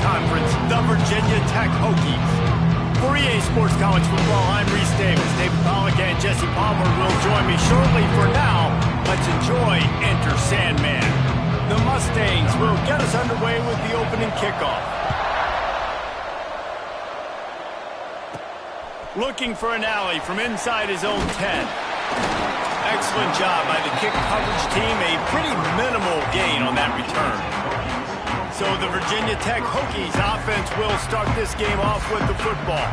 Conference, the Virginia Tech Hokies. For EA Sports College Football, I'm Reese Davis. David Pollack and Jesse Palmer will join me shortly. For now, let's enjoy Enter Sandman. The Mustangs will get us underway with the opening kickoff. Looking for an alley from inside his own 10. Excellent job by the kick coverage team. A pretty minimal gain on that return. So the Virginia Tech Hokies offense will start this game off with the football.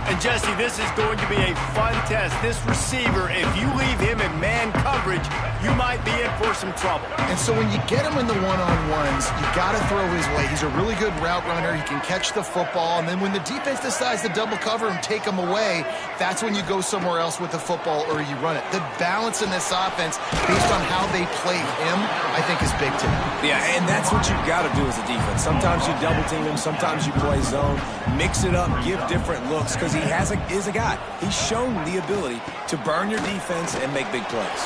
And Jesse, this is going to be a fun test. This receiver, if you leave him in man coverage, you might be in for some trouble. And so when you get him in the one-on-ones, you got to throw his way. He's a really good route runner. He can catch the football. And then when the defense decides to double cover and take him away, that's when you go somewhere else with the football or you run it. The balance in this offense, based on how they play him, I think is big today. Yeah, and that's what you've got to do as a defense. Sometimes you double team him, sometimes you play zone. Mix it up, give different looks, because he is a guy. He's shown the ability to burn your defense and make big plays.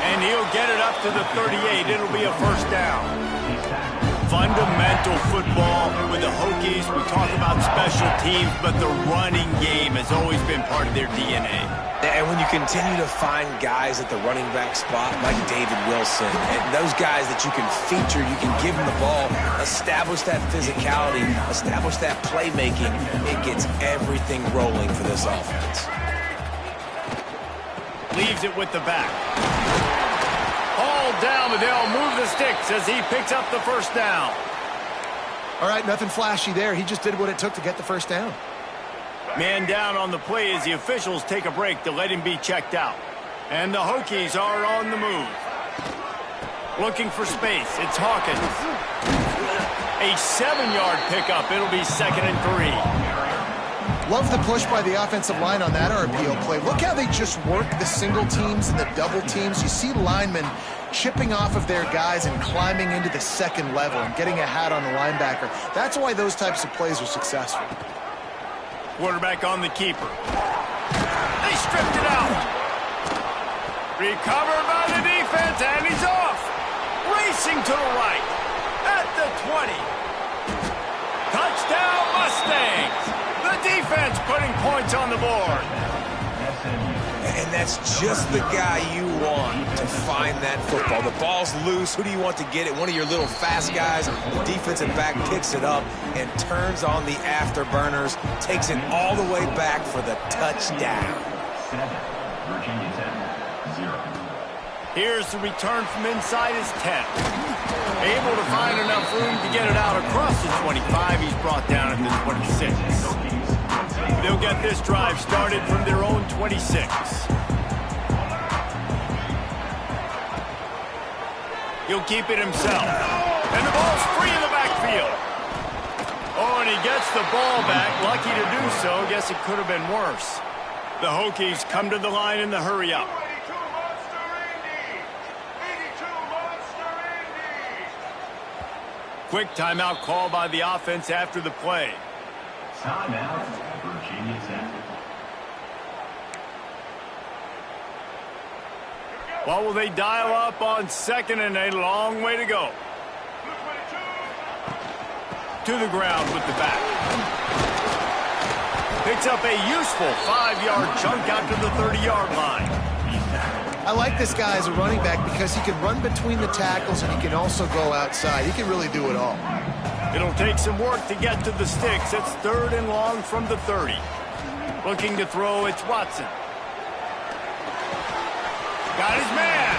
And he'll get it up to the 38. It'll be a first down. Fundamental football with the Hokies. We talk about special teams, but the running game has always been part of their DNA. And when you continue to find guys at the running back spot like David Wilson, and those guys that you can feature, you can give them the ball, establish that physicality, establish that playmaking, it gets everything rolling for this offense. Leaves it with the back. All down, but they'll move the sticks as he picks up the first down. All right, nothing flashy there. He just did what it took to get the first down. Man down on the play as the officials take a break to let him be checked out. And the Hokies are on the move. Looking for space. It's Hawkins. A 7-yard pickup. It'll be 2nd and 3. Love the push by the offensive line on that RPO play. Look how they just work the single teams and the double teams. You see linemen chipping off of their guys and climbing into the second level and getting a hat on the linebacker. That's why those types of plays are successful. Quarterback on the keeper. They stripped it out. Recovered by the defense, and he's off. Racing to the right. At the 20. Touchdown, Mustangs. The defense putting points on the board. And that's just the guy you want to find that football. The ball's loose. Who do you want to get it? One of your little fast guys. The defensive back picks it up and turns on the afterburners, takes it all the way back for the touchdown. Here's the return from inside his 10. Able to find enough room to get it out across the 25. He's brought down at the 26. They'll get this drive started from their own 26. He'll keep it himself. And the ball's free in the backfield. Oh, and he gets the ball back. Lucky to do so. Guess it could have been worse. The Hokies come to the line in the hurry-up. Quick timeout call by the offense after the play. Timeout, Virginia Tech. What will they dial up on 2nd and a long way to go? To the ground with the back. Picks up a useful 5-yard chunk out to the 30-yard line. I like this guy as a running back because he can run between the tackles and he can also go outside. He can really do it all. It'll take some work to get to the sticks. It's 3rd and long from the 30. Looking to throw, it's Watson. Got his man.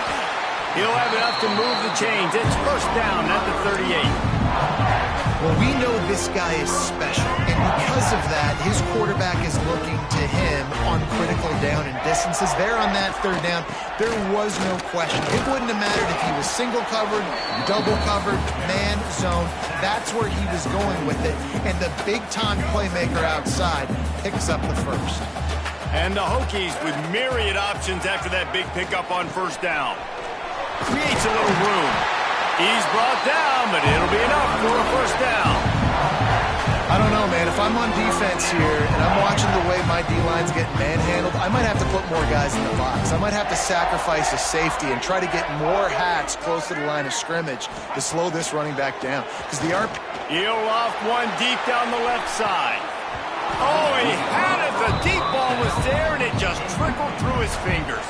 He'll have enough to move the chains. It's first down at the 38. Well, we know this guy is special, and because of that, his quarterback is looking to him on critical down and distances. There on that 3rd down, there was no question. It wouldn't have mattered if he was single covered, double covered, man, zone. That's where he was going with it, and the big-time playmaker outside picks up the first. And the Hokies with myriad options after that big pickup on first down. Creates a little room. He's brought down, but it'll be enough for a first down. I don't know, man. if I'm on defense here and I'm watching the way my D-line's getting manhandled, I might have to put more guys in the box. I might have to sacrifice a safety and try to get more hacks close to the line of scrimmage to slow this running back down. Because the RP... He'll loft one deep down the left side. Oh, he had it. The deep ball was there, and it just trickled through his fingers.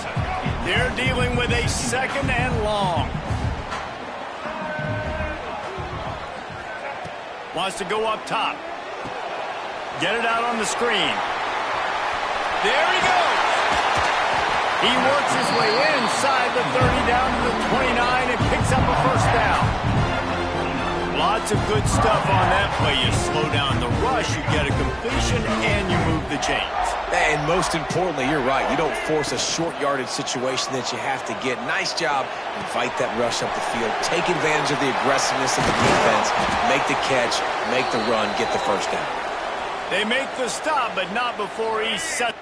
They're dealing with a 2nd and long. Wants to go up top. Get it out on the screen. There he goes. He works his way inside the 30 down to the 29 and picks up a 1st down. Lots of good stuff on that play. You slow down the rush, you get a completion, and you move the chains. And most importantly, you're right. You don't force a short yardage situation that you have to get. Nice job. Invite that rush up the field. Take advantage of the aggressiveness of the defense. Make the catch, make the run, get the 1st down. They make the stop, but not before he sets.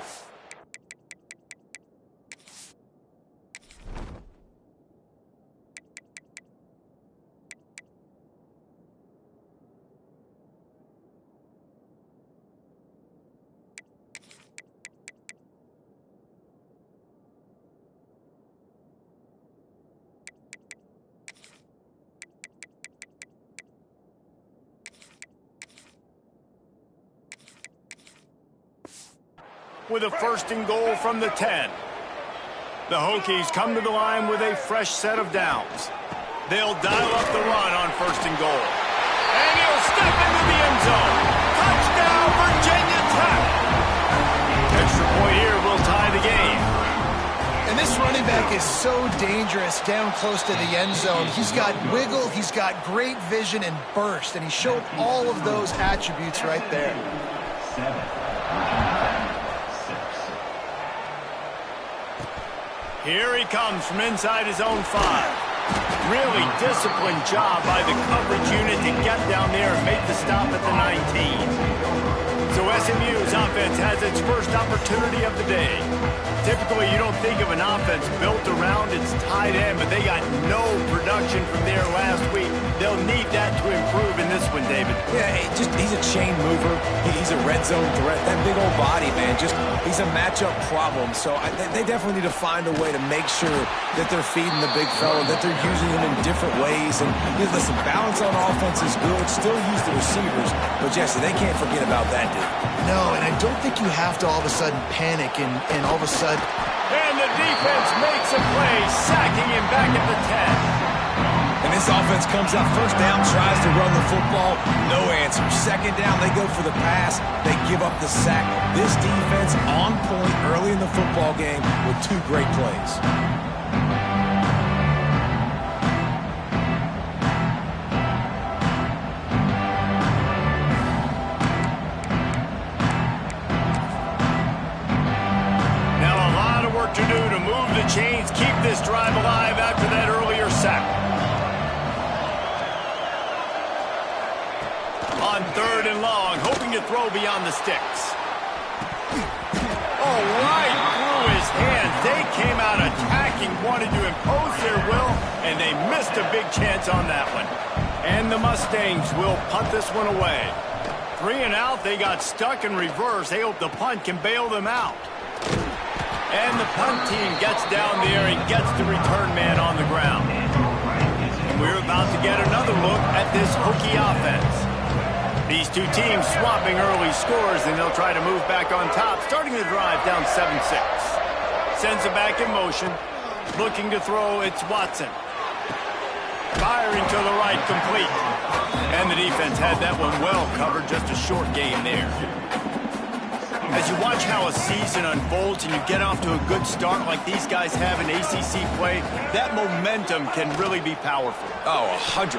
With a 1st and goal from the 10. The Hokies come to the line with a fresh set of downs. They'll dial up the run on 1st and goal. And he'll step into the end zone. Touchdown, Virginia Tech. Extra point here will tie the game. And this running back is so dangerous down close to the end zone. He's got wiggle, he's got great vision and burst, and he showed all of those attributes right there. 7. Here he comes from inside his own 5. Really disciplined job by the coverage unit to get down there and make the stop at the 19. So SMU's offense has its first opportunity of the day. Typically, you don't think of an offense built around its tight end, but they got no production from there last week. They'll need that to improve in this one, David. Yeah, he's a chain mover. He's a red zone threat. That big old body, man, he's a matchup problem. So they definitely need to find a way to make sure that they're feeding the big fella, that they're using him in different ways. And listen, balance on offense is good. Still use the receivers. But, Jesse, they can't forget about that dude. No, and I don't think you have to all of a sudden panic and all of a sudden... And the defense makes a play, sacking him back at the 10. And this offense comes out 1st down, tries to run the football, no answer. 2nd down, they go for the pass, they give up the sack. This defense on point early in the football game with 2 great plays. To do to move the chains, keep this drive alive after that earlier sack. On 3rd and long, hoping to throw beyond the sticks. Oh, right through his hands. They came out attacking, wanted to impose their will, and they missed a big chance on that one. And the Mustangs will punt this one away. 3 and out, they got stuck in reverse. They hope the punt can bail them out. And the punt team gets down there and gets the return man on the ground. And we're about to get another look at this Hokie offense. These 2 teams swapping early scores, and they'll try to move back on top, starting the drive down 7-6. Sends it back in motion. Looking to throw, it's Watson. Firing to the right, complete. And the defense had that one well covered, just a short game there. As you watch how a season unfolds and you get off to a good start like these guys have in ACC play, that momentum can really be powerful. Oh, 100%.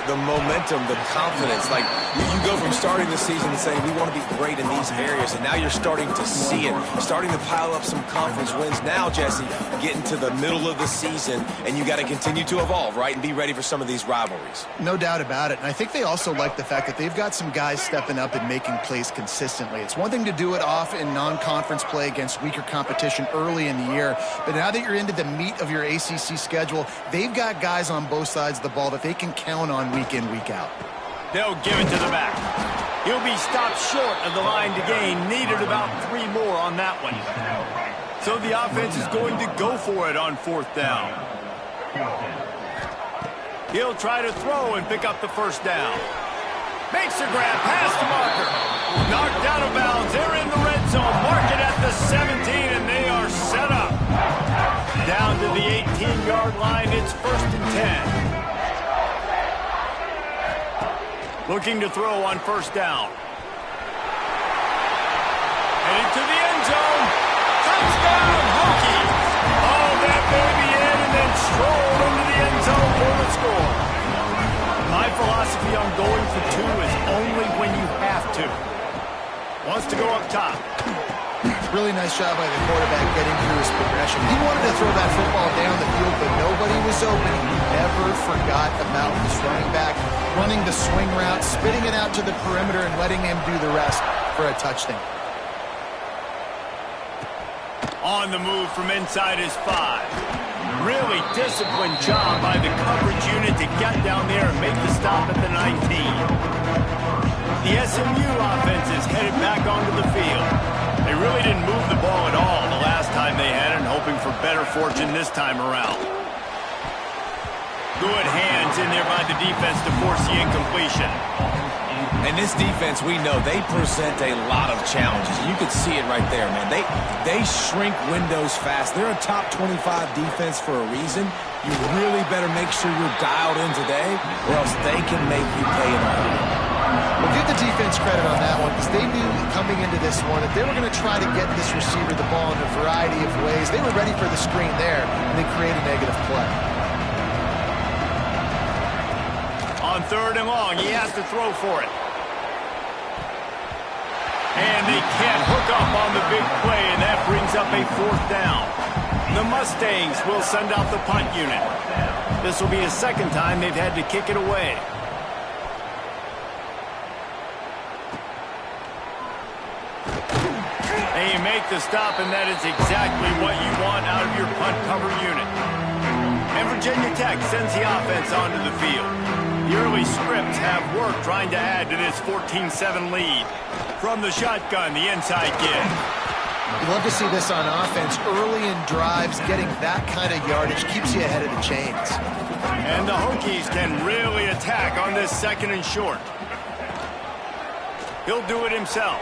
The momentum, the confidence. Like, you go from starting the season and saying, we want to be great in these areas, and now you're starting to see it, starting to pile up some conference wins. Now, Jesse, getting to the middle of the season, and you got to continue to evolve, right, and be ready for some of these rivalries. No doubt about it. And I think they also like the fact that they've got some guys stepping up and making plays consistently. It's one thing to do it off in non-conference play against weaker competition early in the year, but now that you're into the meat of your ACC schedule, they've got guys on both sides of the ball that they can count on week in, week out. They'll give it to the back. He'll be stopped short of the line to gain. Needed about 3 more on that one. So the offense is going to go for it on 4th down. He'll try to throw and pick up the 1st down. Makes the grab past the marker. Knocked out of bounds. They're in the red zone. Mark it at the 17, and they are set up. Down to the 18-yard line. It's 1st and 10. Looking to throw on 1st down. Headed to the end zone. Touchdown, Hokies. Oh, that baby in and then strolled into the end zone for the score. My philosophy on going for 2 is only when you have to. Wants to go up top. Really nice job by the quarterback getting through his progression. He wanted to throw that football down the field, but nobody was open. He never forgot about his running back, running the swing route, spitting it out to the perimeter, and letting him do the rest for a touchdown. On the move from inside his 5. Really disciplined job by the coverage unit to get down there and make the stop at the 19. The SMU offense is headed back onto the field. They really didn't move the ball at all the last time they had it, and hoping for better fortune this time around. Good hands in there by the defense to force the incompletion. And this defense, we know, they present a lot of challenges. You can see it right there, man. They shrink windows fast. They're a top 25 defense for a reason. You really better make sure you're dialed in today, or else they can make you pay it all. Well, give the defense credit on that one, because they knew coming into this one that they were going to try to get this receiver the ball in a variety of ways. They were ready for the screen there, and they created a negative play. On 3rd and long, he has to throw for it. And they can't hook up on the big play, and that brings up a 4th down. The Mustangs will send out the punt unit. This will be the 2nd time they've had to kick it away. They make the stop, and that is exactly what you want out of your punt cover unit. And Virginia Tech sends the offense onto the field. The early scripts have worked trying to add to this 14-7 lead. From the shotgun, the inside give. You love to see this on offense. Early in drives, getting that kind of yardage keeps you ahead of the chains. And the Hokies can really attack on this 2nd and short. He'll do it himself.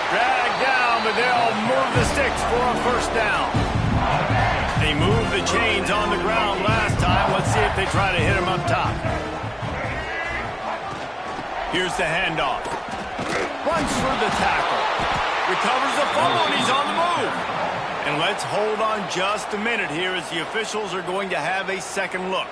Drag down, but they'll move the sticks for a 1st down. They moved the chains on the ground last time. Let's see if they try to hit him up top. Here's the handoff. Runs for the tackle. Recovers the fumble, and he's on the move. And let's hold on just a minute here as the officials are going to have a 2nd look.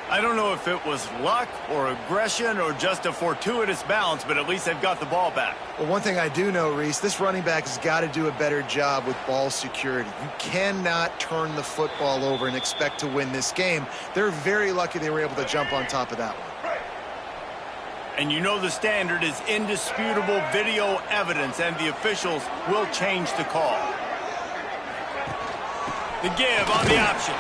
I don't know if it was luck or aggression or just a fortuitous bounce, but at least they've got the ball back. Well, one thing I do know, Reese, this running back has got to do a better job with ball security. You cannot turn the football over and expect to win this game. They're very lucky they were able to jump on top of that one. And you know the standard is indisputable video evidence, and the officials will change the call. The give on the option.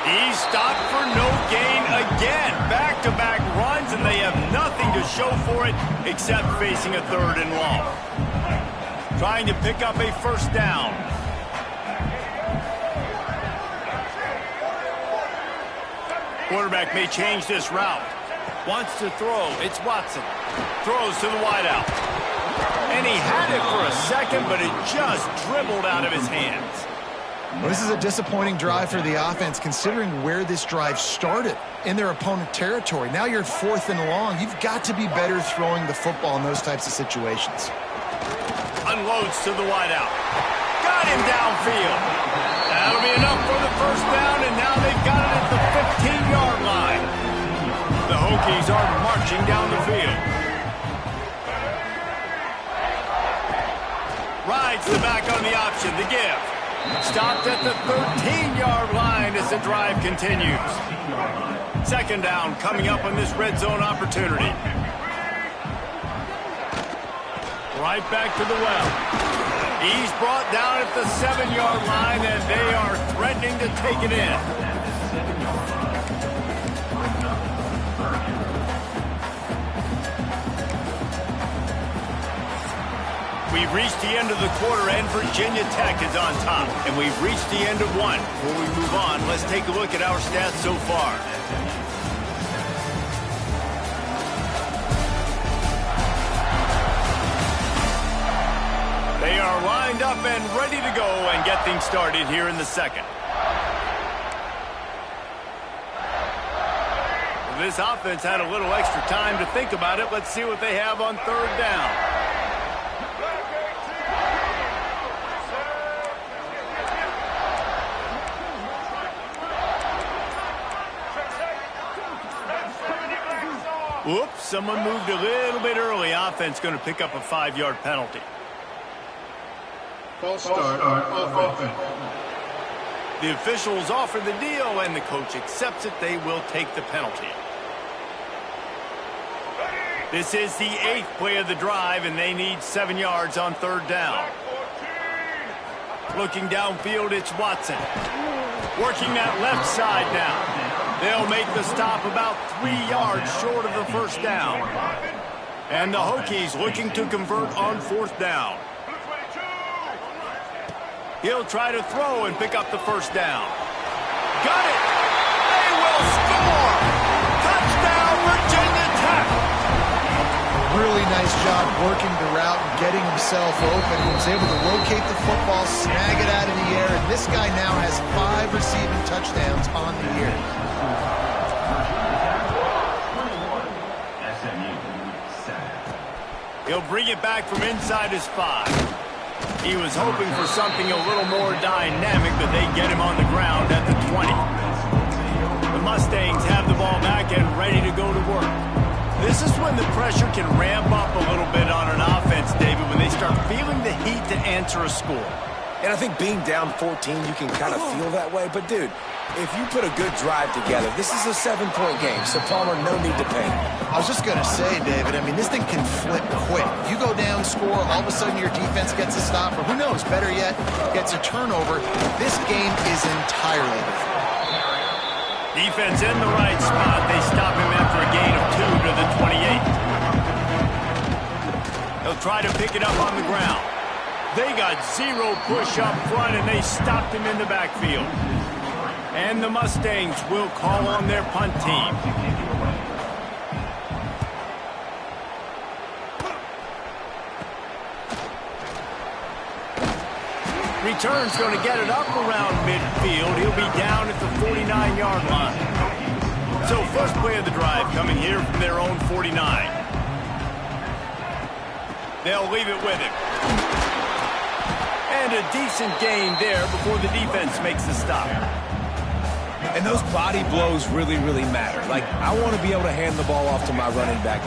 He's stopped for no gain again. Back-to-back runs, and they have nothing to show for it except facing a 3rd and long. Trying to pick up a 1st down. Quarterback may change this route. Wants to throw. It's Watson. Throws to the wideout. And he had it for a second, but it just dribbled out of his hands. Well, this is a disappointing drive for the offense, considering where this drive started, in their opponent territory. Now you're at 4th and long. You've got to be better throwing the football in those types of situations. Unloads to the wideout. Got him downfield. That'll be enough for the 1st down, and now they've got it at the 15-yard line. The Hokies are marching down the field. Rides the back on the option. The give. Stopped at the 13-yard line as the drive continues. 2nd down coming up on this red zone opportunity. Right back to the well. He's brought down at the 7-yard line, and they are threatening to take it in. We've reached the end of the quarter, and Virginia Tech is on top. And we've reached the end of one. Before we move on, let's take a look at our stats so far. They are lined up and ready to go and get things started here in the second. This offense had a little extra time to think about it. Let's see what they have on third down. Whoops, someone moved a little bit early. Offense going to pick up a 5-yard penalty. False start on offense. The officials offer the deal, and the coach accepts it. They will take the penalty. This is the 8th play of the drive, and they need 7 yards on third down. Looking downfield, it's Watson. Working that left side now. They'll make the stop about 3 yards short of the first down. And the Hokies looking to convert on fourth down. He'll try to throw and pick up the first down. Got it! They will score! Touchdown, Virginia Tech! Really nice job working the route and getting himself open. He was able to locate the football, snag it out of the air, and this guy now has 5 receiving touchdowns on the year. He'll bring it back from inside his 5. He was hoping for something a little more dynamic, but they get him on the ground at the 20. The Mustangs have the ball back and ready to go to work. This is when the pressure can ramp up a little bit on an offense, David, when they start feeling the heat to answer a score. And I think being down 14, you can kind of feel that way. But, dude, if you put a good drive together, this is a 7-point game, so Palmer, no need to panic. I was just going to say, David, I mean, this thing can flip quick. You go down, score, all of a sudden your defense gets a stop, or who knows, better yet, gets a turnover. This game is entirely different. Defense in the right spot. They stop him after a gain of 2 to the 28. He'll try to pick it up on the ground. They got 0 push up front, and they stopped him in the backfield. And the Mustangs will call on their punt team. Return's going to get it up around midfield. He'll be down at the 49-yard line. So first play of the drive coming here from their own 49. They'll leave it with him. And a decent gain there before the defense makes the stop. And those body blows really, really matter. Like, I want to be able to hand the ball off to my running back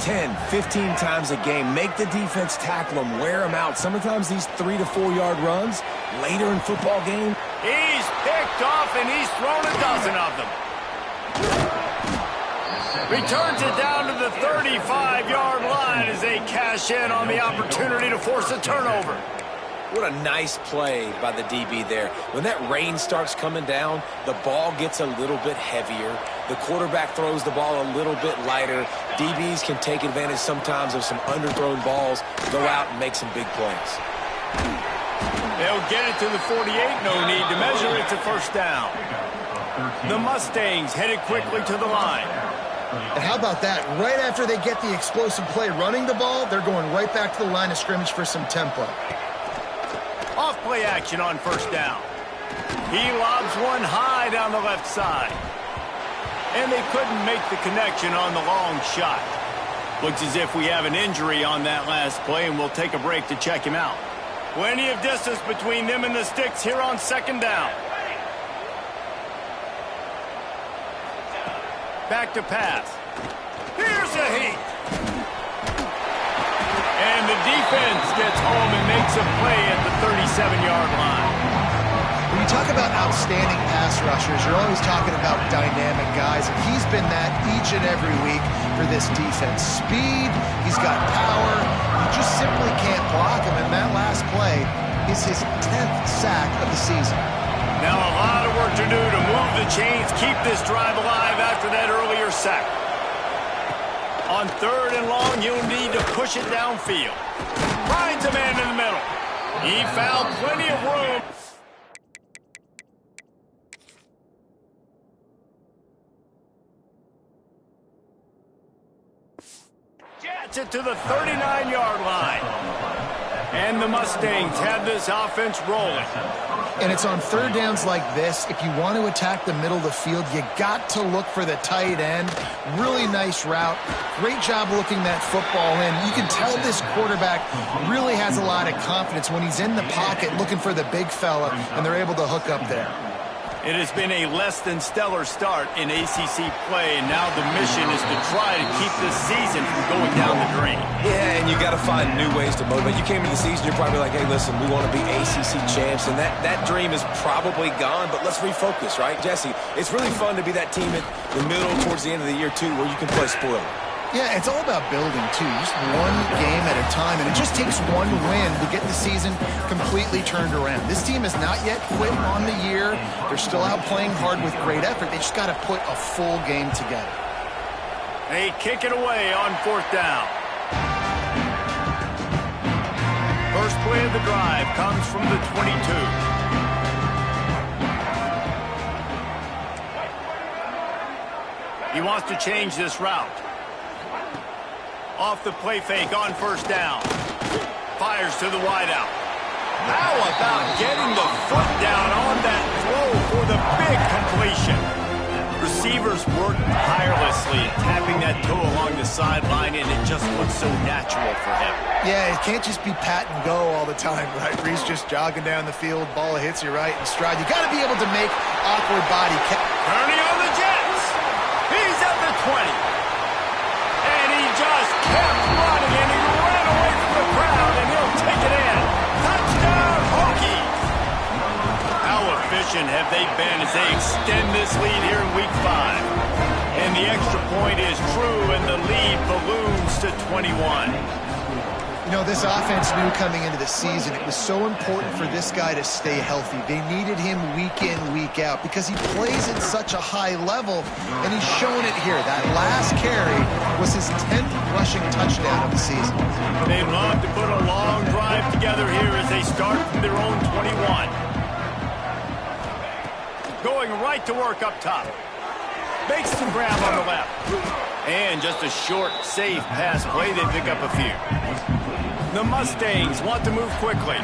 10, 15 times a game. Make the defense tackle them, wear them out. Sometimes these 3 to 4 yard runs later in football game. He's picked off, and he's thrown a dozen of them. Returns it down to the 35-yard line as they cash in on the opportunity to force a turnover. What a nice play by the DB there. When that rain starts coming down, the ball gets a little bit heavier. The quarterback throws the ball a little bit lighter. DBs can take advantage sometimes of some underthrown balls, go out and make some big plays. They'll get it to the 48. No need to measure it to first down. The Mustangs headed quickly to the line. And how about that? Right after they get the explosive play running the ball, they're going right back to the line of scrimmage for some tempo. Off-play action on first down. He lobs one high down the left side. And they couldn't make the connection on the long shot. Looks as if we have an injury on that last play, and we'll take a break to check him out. Plenty of distance between them and the sticks here on second down. Back to pass. Here's a heat. And the defense gets home and makes a play at the 37-yard line. When you talk about outstanding pass rushers, you're always talking about dynamic guys, and he's been that each and every week for this defense. Speed, he's got power, you just simply can't block him, and that last play is his 10th sack of the season. Now a lot of work to do to move the chains, keep this drive alive after that earlier sack. On third and long, you'll need to push it downfield. Finds a man in the middle. He found plenty of room. Gets it to the 39-yard line. And the Mustangs have this offense rolling. And it's on third downs like this. If you want to attack the middle of the field, you got to look for the tight end. Really nice route. Great job looking that football in. You can tell this quarterback really has a lot of confidence when he's in the pocket looking for the big fella, and they're able to hook up there. It has been a less than stellar start in ACC play, and now the mission is to try to keep this season from going down the drain. Yeah, and you got to find new ways to motivate. You came into the season, you're probably like, hey, listen, we want to be ACC champs, and that dream is probably gone, but let's refocus, right? Jesse, it's really fun to be that team at the middle towards the end of the year, too, where you can play spoiler. Yeah, it's all about building, too. Just one game at a time, and it just takes one win to get the season completely turned around. This team has not yet quit on the year. They're still out playing hard with great effort. They just got to put a full game together. They kick it away on fourth down. First play of the drive comes from the 22. He wants to change this route. Off the play fake on first down. Fires to the wideout. How about getting the foot down on that throw for the big completion? Receivers work tirelessly, tapping that toe along the sideline, and it just looks so natural for him. Yeah, it can't just be pat and go all the time, right? He's just jogging down the field, ball hits you right in stride. You got to be able to make awkward body. Turning on the Jets. He's at the 20. Just kept running, and he ran away from the crowd, and he'll take it in. Touchdown, Hokies! How efficient have they been as they extend this lead here in Week 5? And the extra point is true, and the lead balloons to 21. You know, this offense knew coming into the season it was so important for this guy to stay healthy. They needed him week in, week out because he plays at such a high level, and he's shown it here. That last carry was his 10th rushing touchdown of the season. They love to put a long drive together here as they start from their own 21. Going right to work up top. Makes the grab on the left. And just a short, safe pass play. They pick up a few. The Mustangs want to move quickly.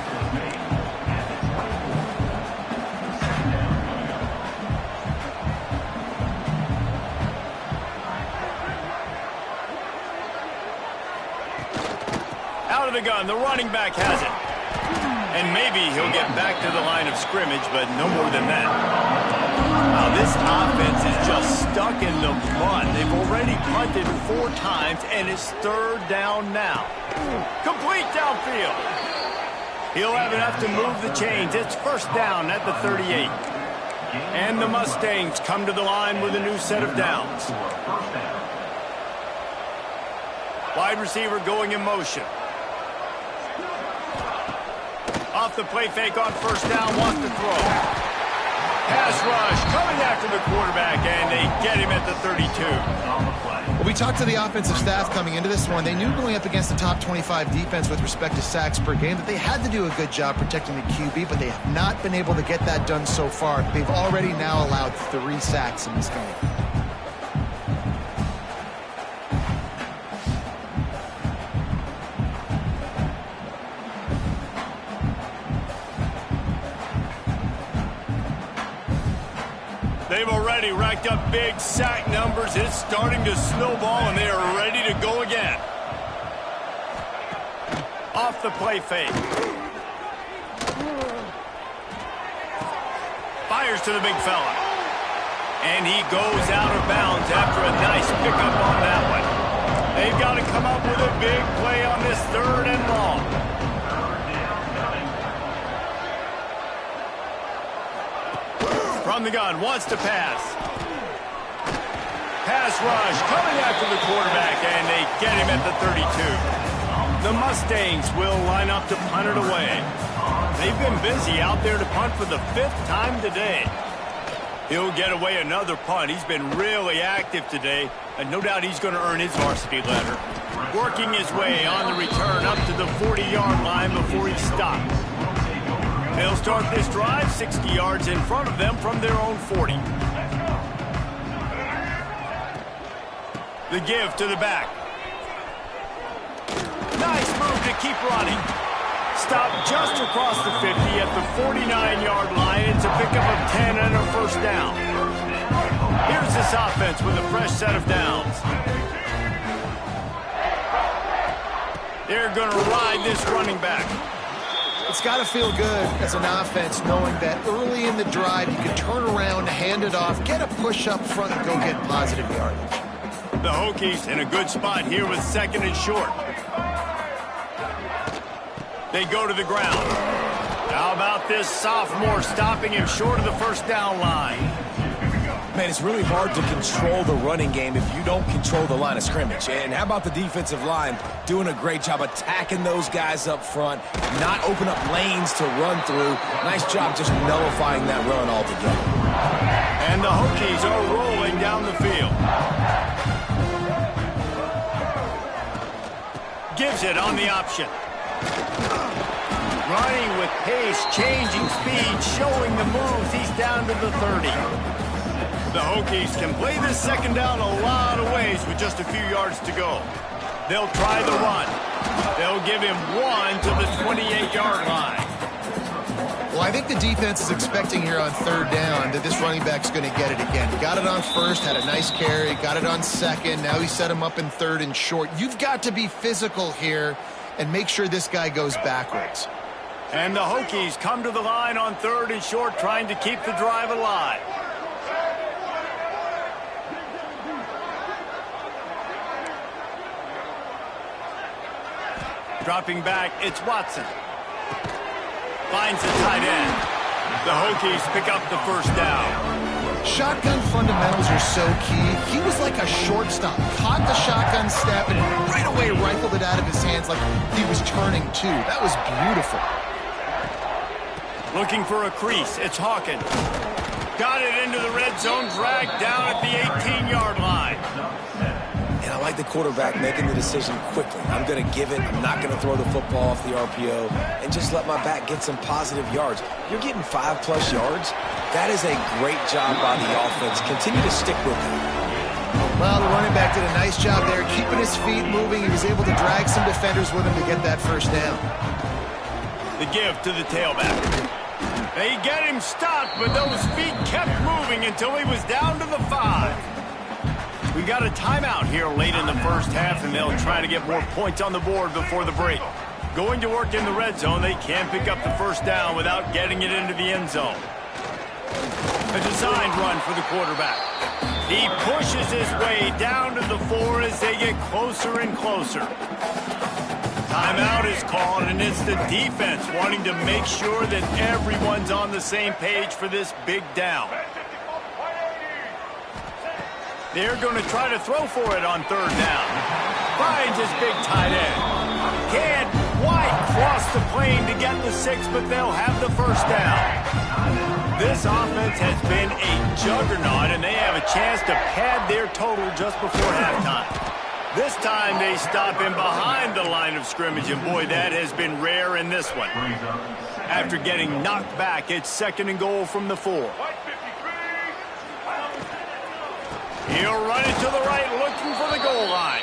Out of the gun, the running back has it. And maybe he'll get back to the line of scrimmage, but no more than that. Wow, this offense is just stuck in the mud. They've already punted 4 times, and it's third down now. Complete downfield. He'll have enough to move the chains. It's first down at the 38. And the Mustangs come to the line with a new set of downs. Wide receiver going in motion. Off the play fake on first down, wants to throw. Pass rush coming after the quarterback, and they get him at the 32. Well, we talked to the offensive staff coming into this one. They knew going up against the top 25 defense with respect to sacks per game that they had to do a good job protecting the QB, but they have not been able to get that done so far. They've already now allowed 3 sacks in this game. They've already racked up big sack numbers. It's starting to snowball, and they are ready to go again. Off the play fake. Fires to the big fella. And he goes out of bounds after a nice pickup on that one. They've got to come up with a big play on this third and long. From the gun, wants to pass. Pass rush, coming after the quarterback, and they get him at the 32. The Mustangs will line up to punt it away. They've been busy out there to punt for the 5th time today. He'll get away another punt. He's been really active today, and no doubt he's going to earn his varsity letter. Working his way on the return up to the 40-yard line before he stopped. They'll start this drive 60 yards in front of them from their own 40. The give to the back. Nice move to keep running. Stop just across the 50 at the 49-yard line. It's a pickup of 10 and a first down. Here's this offense with a fresh set of downs. They're going to ride this running back. It's got to feel good as an offense knowing that early in the drive you can turn around, hand it off, get a push up front, and go get positive yardage. The Hokies in a good spot here with second and short. They go to the ground. How about this sophomore stopping him short of the first down line? Man, it's really hard to control the running game if you don't control the line of scrimmage. And how about the defensive line doing a great job attacking those guys up front, not open up lanes to run through. Nice job just nullifying that run altogether. And the Hokies are rolling down the field. Gives it on the option. Running with pace, changing speed, showing the moves. He's down to the 30. The Hokies can play this second down a lot of ways with just a few yards to go. They'll try the run. They'll give him one to the 28-yard line. Well, I think the defense is expecting here on third down that this running back's going to get it again. He got it on first, had a nice carry, got it on second. Now he set him up in third and short. You've got to be physical here and make sure this guy goes backwards. And the Hokies come to the line on third and short, trying to keep the drive alive. Dropping back, it's Watson. Finds the tight end. The Hokies pick up the first down. Shotgun fundamentals are so key. He was like a shortstop. Caught the shotgun step and right away rifled it out of his hands like he was turning too. That was beautiful. Looking for a crease. It's Hawkins. Got it into the red zone, dragged down at the 18-yard line. And I like the quarterback making the decision quickly. I'm going to give it. I'm not going to throw the football off the RPO and just let my back get some positive yards. You're getting 5+ yards. That is a great job by the offense. Continue to stick with it. Well, the running back did a nice job there, keeping his feet moving. He was able to drag some defenders with him to get that first down. The give to the tailback. They get him stopped, but those feet kept moving until he was down to the 5. We got a timeout here late in the first half, and they'll try to get more points on the board before the break. Going to work in the red zone, they can pick up the first down without getting it into the end zone. A designed run for the quarterback. He pushes his way down to the 4 as they get closer and closer. Timeout is called, and it's the defense wanting to make sure that everyone's on the same page for this big down. They're going to try to throw for it on third down. Finds his big tight end. Can't quite cross the plane to get the 6, but they'll have the first down. This offense has been a juggernaut, and they have a chance to pad their total just before halftime. This time they stop him behind the line of scrimmage, and boy, that has been rare in this one. After getting knocked back, it's 2nd and goal from the 4. He'll run it to the right, looking for the goal line.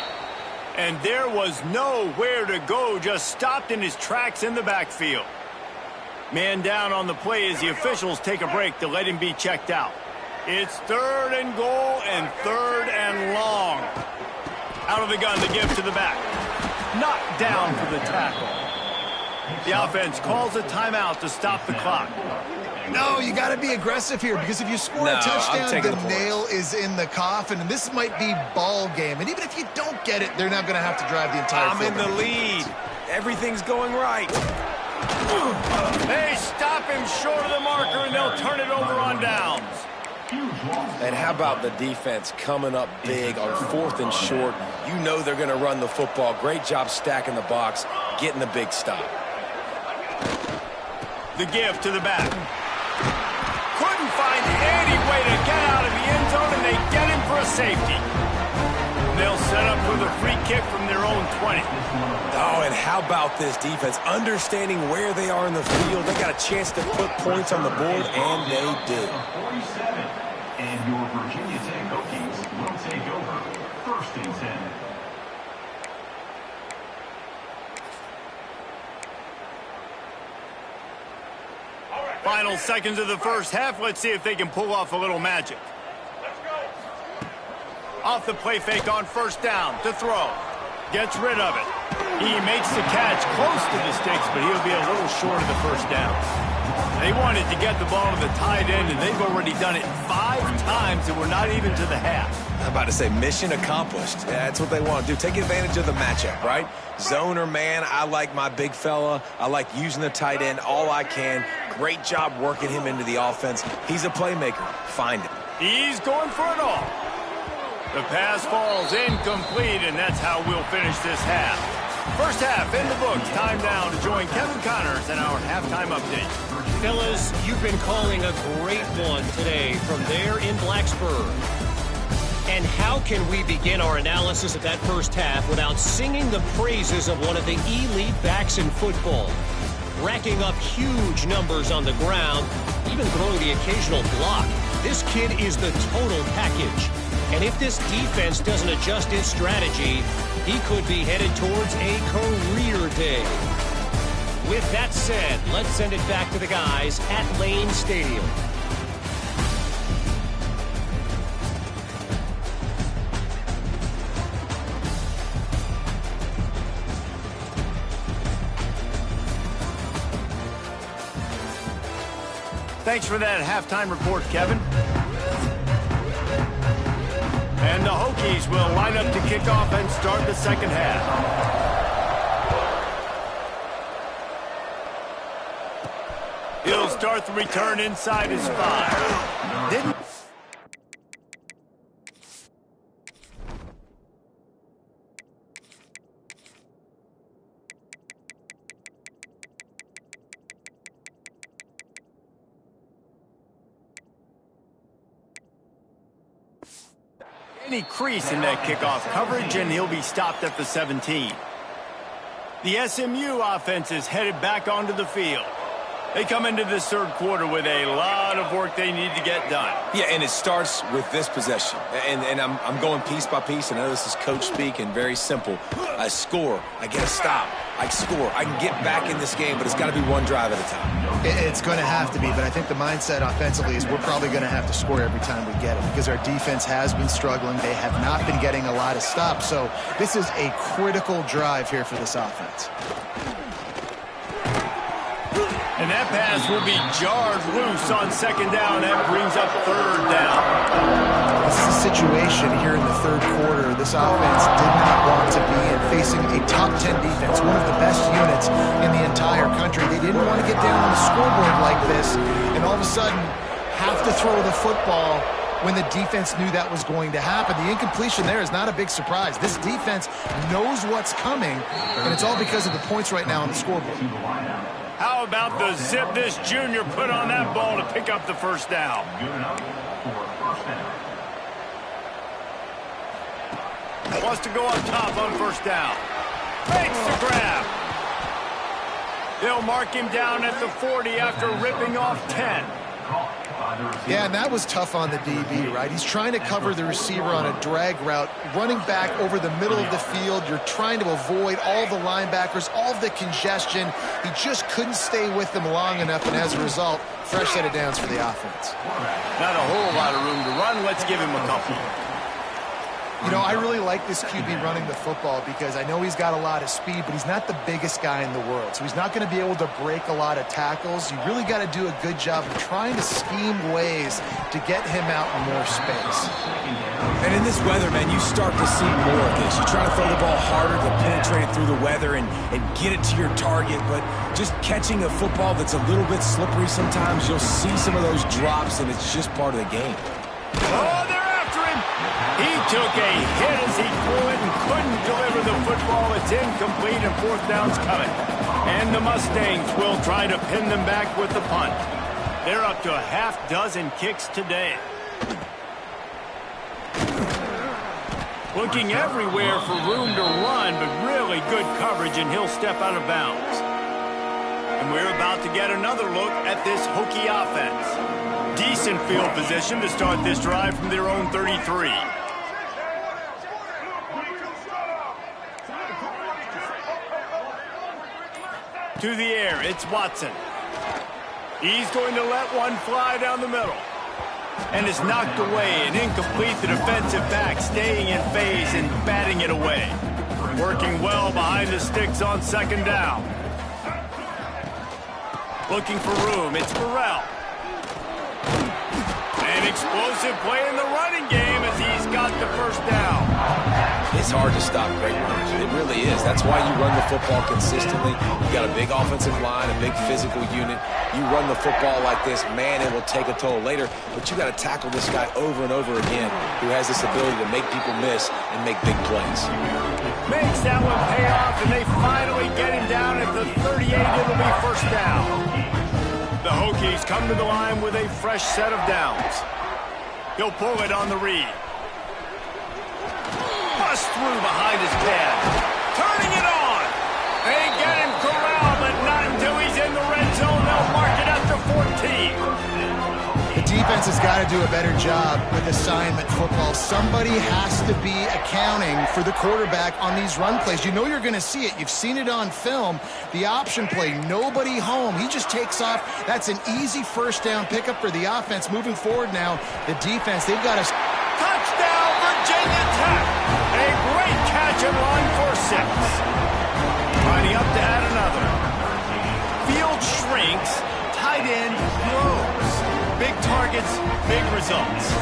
And there was nowhere to go, just stopped in his tracks in the backfield. Man down on the play as the officials take a break to let him be checked out. It's 3rd and goal and 3rd and long. Out of the gun, the give to the back. Knocked down for the tackle. The offense calls a timeout to stop the clock. No, you got to be aggressive here because if you score a touchdown, the nail is in the coffin, and this might be ball game. And even if you don't get it, they're not going to have to drive the entire field. I'm in the lead. Everything's going right. They stop him short of the marker, and they'll turn it over on downs. And how about the defense coming up big on 4th and short? You know they're going to run the football. Great job stacking the box, getting the big stop. The give to the back. Couldn't find way to get out of the end zone, and they get him for a safety. They'll set up with a free kick from their own 20. Oh, and how about this defense? Understanding where they are in the field. They got a chance to put points on the board, and they did. 47. And your Virginia Tech Hokies will take over 1st and 10. Final seconds of the first half. Let's see if they can pull off a little magic. Off the play fake on first down to throw. Gets rid of it. He makes the catch close to the sticks, but he'll be a little short of the first down. They wanted to get the ball to the tight end, and they've already done it 5 times, and we're not even to the half. I'm about to say mission accomplished. Yeah, that's what they want to do. Take advantage of the matchup, right? Zone or man, I like my big fella. I like using the tight end all I can. Great job working him into the offense. He's a playmaker. Find him. He's going for it all. The pass falls incomplete, and that's how we'll finish this half. First half in the books. Time now to join Kevin Connors in our halftime update. Fellas, you've been calling a great one today from there in Blacksburg. And how can we begin our analysis of that first half without singing the praises of one of the elite backs in football? Racking up huge numbers on the ground, even throwing the occasional block. This kid is the total package. And if this defense doesn't adjust its strategy, he could be headed towards a career day. With that said, let's send it back to the guys at Lane Stadium. Thanks for that halftime report, Kevin. And the Hokies will line up to kick off and start the second half. He'll start the return inside his 5. Didn't... any crease in that kickoff coverage, and he'll be stopped at the 17. The SMU offense is headed back onto the field. They come into this third quarter with a lot of work they need to get done. Yeah, and it starts with this possession. And I'm going piece by piece. I know this is coach speak and very simple. I score. I get a stop. I score. I can get back in this game, but it's got to be one drive at a time. It's going to have to be, but I think the mindset offensively is we're probably going to have to score every time we get it because our defense has been struggling. They have not been getting a lot of stops, so this is a critical drive here for this offense. And that pass will be jarred loose on second down. That brings up third down. This is a situation here in the third quarter this offense did not want to be in, facing a top 10 defense, one of the best units in the entire country. They didn't want to get down on the scoreboard like this and all of a sudden have to throw the football when the defense knew that was going to happen. The incompletion there is not a big surprise. This defense knows what's coming, and it's all because of the points right now on the scoreboard. How about the zip this junior put on that ball to pick up the first down? Good enough for 1st down. Wants to go up top on first down. Makes the grab. They'll mark him down at the 40 after ripping off 10. Yeah, and that was tough on the DB, right? He's trying to cover the receiver on a drag route, running back over the middle of the field. You're trying to avoid all the linebackers, all of the congestion. He just couldn't stay with them long enough, and as a result, fresh set of downs for the offense. Not a whole lot of room to run. Let's give him a couple. You know, I really like this QB running the football because I know he's got a lot of speed, but he's not the biggest guy in the world. So he's not going to be able to break a lot of tackles. You really got to do a good job of trying to scheme ways to get him out in more space. And in this weather, man, you start to see more of this. You try to throw the ball harder to penetrate it through the weather and get it to your target, but just catching a football that's a little bit slippery sometimes, you'll see some of those drops, and it's just part of the game. Oh, they're after him. He took a hit as he threw it and couldn't deliver the football. It's incomplete and fourth down's coming. And the Mustangs will try to pin them back with the punt. They're up to a half dozen kicks today. Looking everywhere for room to run, but really good coverage, and he'll step out of bounds. And we're about to get another look at this Hokie offense. Decent field position to start this drive from their own 33. To the air, it's Watson. He's going to let one fly down the middle. And is knocked away and incomplete. The defensive back staying in phase and batting it away. Working well behind the sticks on second down. Looking for room, it's Burrell. An explosive play in the running game as he's got the first down. It's hard to stop great runners. It really is. That's why you run the football consistently. You got a big offensive line, a big physical unit. You run the football like this, man, it will take a toll later. But you got to tackle this guy over and over again who has this ability to make people miss and make big plays. Makes that one pay off, and they finally get him down at the 38. It'll be first down. The Hokies come to the line with a fresh set of downs. He'll pull it on the read. Bust through behind his pad. Turning it on. They get him corralled, but not until he's in the red zone. They'll mark it up to 14. The defense has got to do a better job with assignment football. Somebody has to be accounting for the quarterback on these run plays. You know you're going to see it. You've seen it on film. The option play, nobody home. He just takes off. That's an easy first down pickup for the offense. Moving forward now, the defense, they've got to... Touchdown, Virginia Tech. A great catch and run for 6. Lining up to add another. Field shrinks. Tight end grows. Big targets, big results.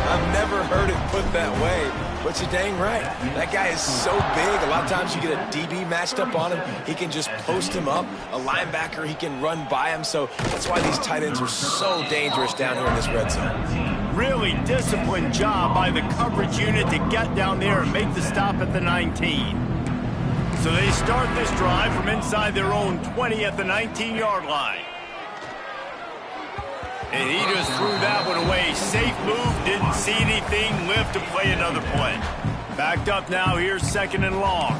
I've never heard it put that way, but you're dang right. That guy is so big. A lot of times you get a DB matched up on him. He can just post him up. A linebacker, he can run by him. So that's why these tight ends are so dangerous down here in this red zone. Really disciplined job by the coverage unit to get down there and make the stop at the 19. So they start this drive from inside their own 20 at the 19-yard line. And he just threw that one away. Safe move, didn't see anything, lived to play another play. Backed up now, here's second and long.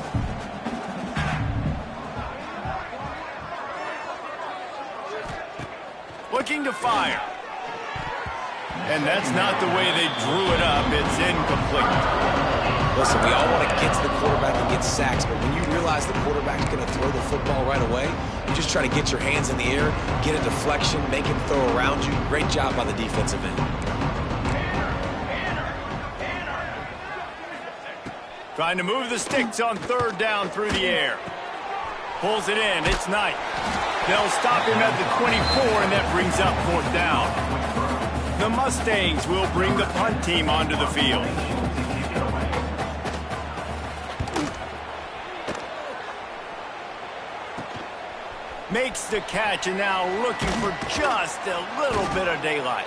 Looking to fire. And that's not the way they drew it up. It's incomplete. Listen, we all want to get to the quarterback and get sacks, but when you realize the quarterback is going to throw the football right away, you just try to get your hands in the air, get a deflection, make him throw around you. Great job by the defensive end. Trying to move the sticks on third down through the air. Pulls it in. It's Knight. They'll stop him at the 24, and that brings up fourth down. The Mustangs will bring the punt team onto the field. Makes the catch, and now looking for just a little bit of daylight.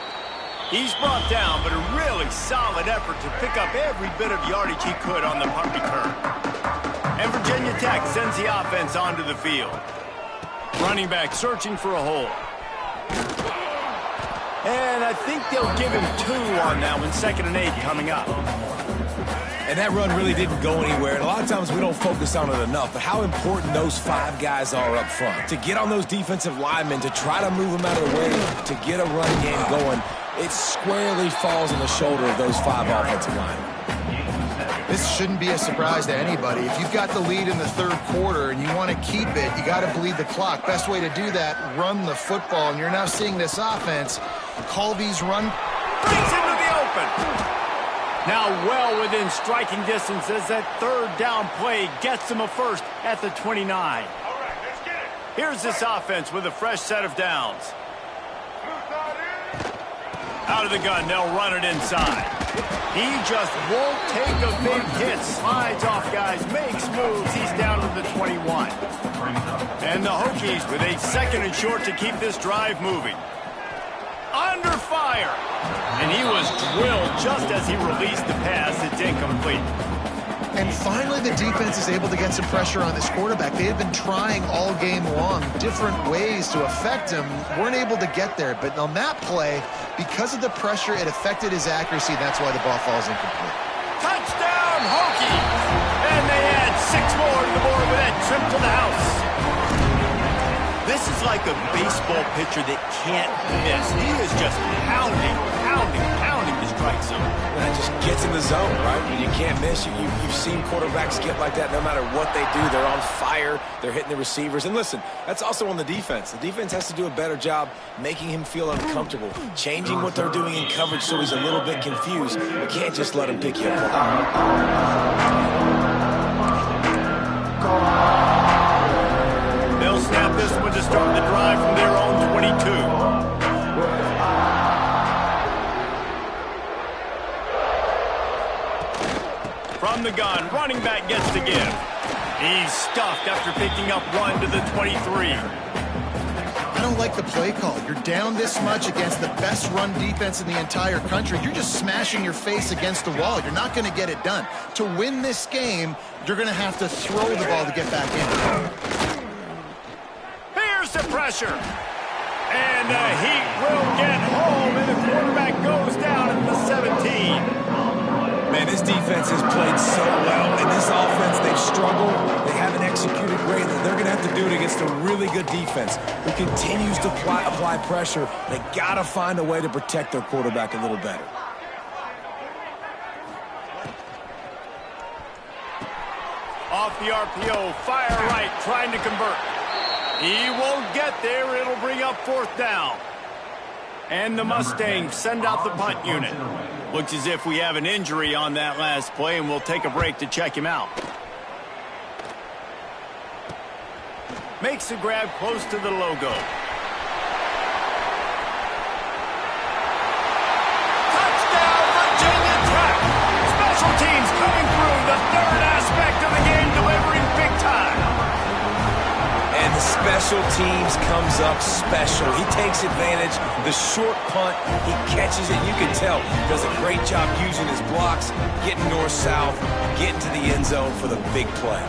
He's brought down, but a really solid effort to pick up every bit of yardage he could on the punt return. And Virginia Tech sends the offense onto the field. Running back searching for a hole. And I think they'll give him 2 on that one. 2nd and 8 coming up. And that run really didn't go anywhere. And a lot of times we don't focus on it enough. But how important those 5 guys are up front. To get on those defensive linemen, to try to move them out of the way, to get a running game going, it squarely falls on the shoulder of those 5 offensive linemen. This shouldn't be a surprise to anybody. If you've got the lead in the third quarter and you want to keep it, you got to bleed the clock. Best way to do that, run the football. And you're now seeing this offense call these run. Brings into the open. Now well within striking distance as that third down play gets them a first at the 29. Here's this offense with a fresh set of downs. Out of the gun, they'll run it inside. He just won't take a big hit. Slides off guys, makes moves. He's down to the 21. And the Hokies with a 2nd and short to keep this drive moving. Under fire. And he was drilled just as he released the pass. It's incomplete. And finally, the defense is able to get some pressure on this quarterback. They had been trying all game long different ways to affect him. Weren't able to get there. But on that play, because of the pressure, it affected his accuracy. That's why the ball falls incomplete. This is like a baseball pitcher that can't miss. He is just pounding the strike zone. That just gets in the zone, right? When you can't miss, you've seen quarterbacks get like that no matter what they do. They're on fire. They're hitting the receivers. And listen, that's also on the defense. The defense has to do a better job making him feel uncomfortable, changing what they're doing in coverage so he's a little bit confused. You can't just let him pick you apart. They'll snap this one to start the drive from their own 22. From the gun, running back gets to give. He's stuffed after picking up 1 to the 23. I don't like the play call. You're down this much against the best run defense in the entire country. You're just smashing your face against the wall. You're not going to get it done. To win this game, you're going to have to throw the ball to get back in. Here's the pressure. And the Heat will get home, and the quarterback goes down at the 17. Man, this defense has played so well. In this offense, they've struggled. They haven't executed greatly. They're going to have to do it against a really good defense who continues to apply pressure. They got to find a way to protect their quarterback a little better. Off the RPO, fire right, trying to convert. He won't get there. It'll bring up 4th down. And the Mustangs send out the punt unit. Looks as if we have an injury on that last play, and we'll take a break to check him out. Makes the grab close to the logo. Touchdown, Virginia Tech! Special teams coming through, the third aspect of the game, delivering big time. And the special teams comes up special. He takes advantage. The short punt, he catches it. You can tell. Does a great job using his blocks, getting north-south, getting to the end zone for the big play.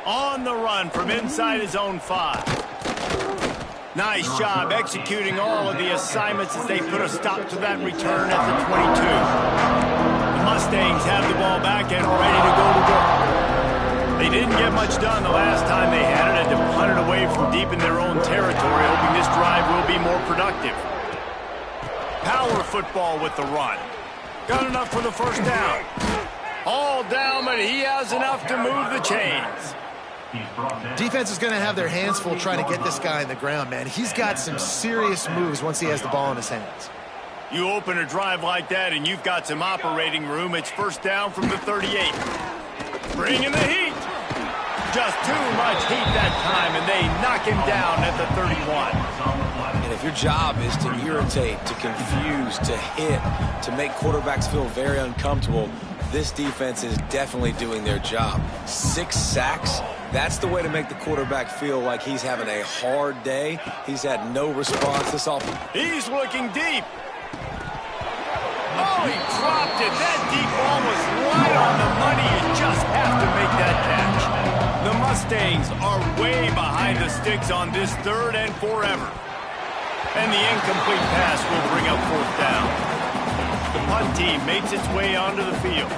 On the run from inside his own 5. Nice job executing all of the assignments as they put a stop to that return at the 22. The Mustangs have the ball back and ready to go to work. They didn't get much done the last time they had it, had to punt it away from deep in their own territory, hoping this drive will be more productive. Power football with the run. Got enough for the 1st down. All down, but he has enough to move the chains. Defense is going to have their hands full trying to get this guy in the ground, man. He's got some serious moves once he has the ball in his hands. You open a drive like that and you've got some operating room. It's 1st down from the 38. Bring in the heat. Just too much heat that time, and they knock him down at the 31. And if your job is to irritate, to confuse, to hit, to make quarterbacks feel very uncomfortable, this defense is definitely doing their job. 6 sacks. That's the way to make the quarterback feel like he's having a hard day. He's had no response this offense. He's looking deep. Oh, he dropped it. That deep ball was right on the money. You just have to make that catch. The Mustangs are way behind the sticks on this 3rd and forever. And the incomplete pass will bring up 4th down. The punt team makes its way onto the field.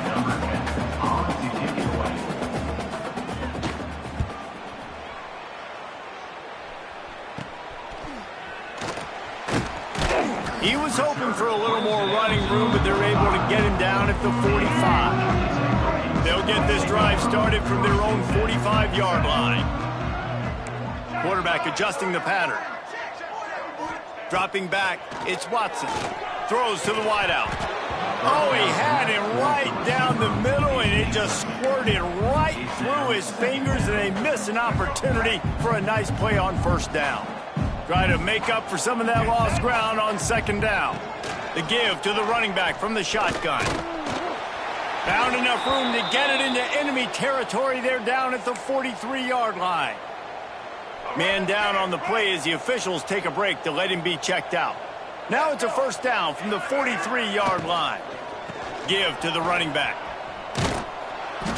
He was hoping for a little more running room, but they're able to get him down at the 45. They'll get this drive started from their own 45-yard line. Quarterback adjusting the pattern. Dropping back, it's Watson. Throws to the wideout. Oh, he had him right down the middle, and it just squirted right through his fingers, and they miss an opportunity for a nice play on 1st down. Try to make up for some of that lost ground on 2nd down. The give to the running back from the shotgun. Found enough room to get it into enemy territory. They're down at the 43-yard line. Man down on the play as the officials take a break to let him be checked out. Now it's a 1st down from the 43-yard line. Give to the running back.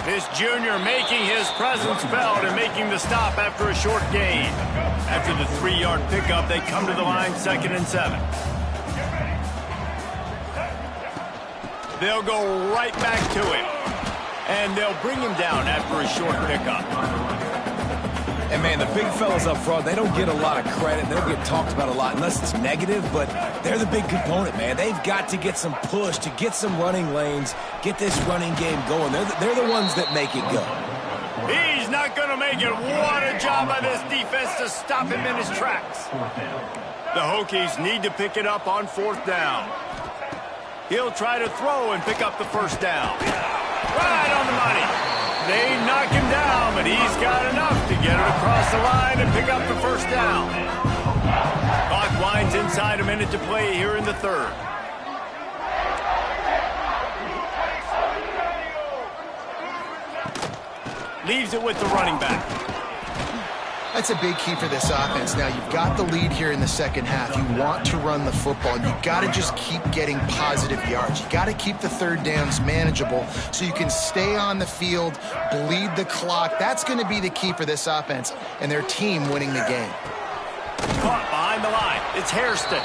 This junior making his presence felt and making the stop after a short gain. After the 3-yard pickup, they come to the line 2nd and 7. They'll go right back to him. And they'll bring him down after a short pickup. And, man, the big fellas up front, they don't get a lot of credit. They don't get talked about a lot unless it's negative, but they're the big component, man. They've got to get some push, to get some running lanes, get this running game going. They're the ones that make it go. He's not going to make it. What a job by this defense to stop him in his tracks. The Hokies need to pick it up on 4th down. He'll try to throw and pick up the 1st down. Right on the money. They knock him down, but he's got enough to get it across the line and pick up the 1st down. Clock winds inside a minute to play here in the 3rd. Leaves it with the running back. That's a big key for this offense. Now, you've got the lead here in the second half. You want to run the football, and you've got to just keep getting positive yards. You've got to keep the 3rd downs manageable so you can stay on the field, bleed the clock. That's going to be the key for this offense and their team winning the game. Caught behind the line. It's Hairston.